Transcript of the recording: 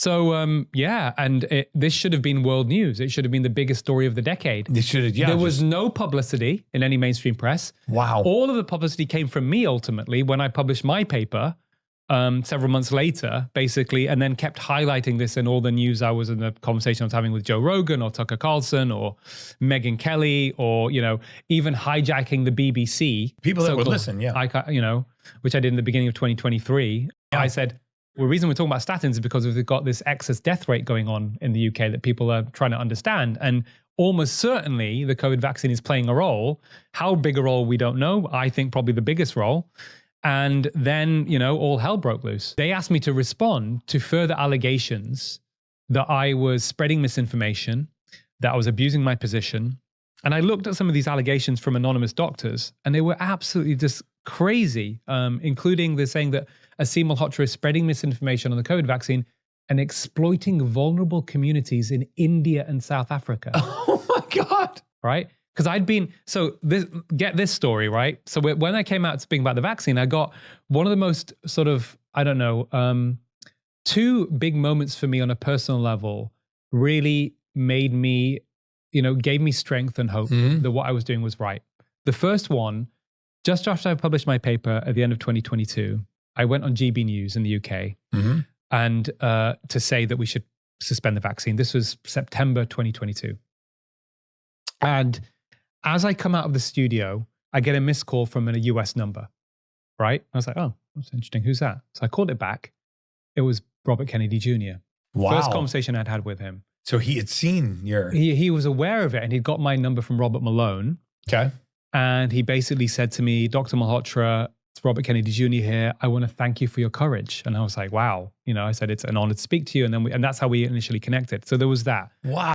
Yeah, and this should have been world news. It should have been the biggest story of the decade. It should have, yeah. There was no publicity in any mainstream press. Wow. All of the publicity came from me ultimately when I published my paper several months later, basically, and then kept highlighting this in all the news I was in the conversation I was having with Joe Rogan or Tucker Carlson or Megyn Kelly or, even hijacking the BBC. People that would listen, yeah. Which I did in the beginning of 2023. Yeah. I said, well, the reason we're talking about statins is because we've got this excess death rate going on in the UK that people are trying to understand. And almost certainly the COVID vaccine is playing a role. How big a role, we don't know. I think probably the biggest role. And then, all hell broke loose. They asked me to respond to further allegations that I was spreading misinformation, that I was abusing my position. And I looked at some of these allegations from anonymous doctors, and they were absolutely just crazy, including the saying that Asim Malhotra is spreading misinformation on the COVID vaccine and exploiting vulnerable communities in India and South Africa. Oh my God. Right? Because get this story, right? So when I came out speaking about the vaccine, I got one of the most sort of, two big moments for me on a personal level really made me, gave me strength and hope that what I was doing was right. The first one, just after I published my paper at the end of 2022, I went on GB News in the UK and to say that we should suspend the vaccine. This was September 2022. And as I come out of the studio, I get a missed call from a US number, right? I was like, oh, that's interesting. Who's that? So I called it back. It was Robert Kennedy Jr. Wow. First conversation I'd had with him. So he had seen your... He was aware of it, and he'd got my number from Robert Malone. Okay. And he basically said to me, Dr. Malhotra, it's Robert Kennedy Jr. here. I want to thank you for your courage. And I was like, wow. I said, it's an honor to speak to you. And that's how we initially connected. So there was that. Wow.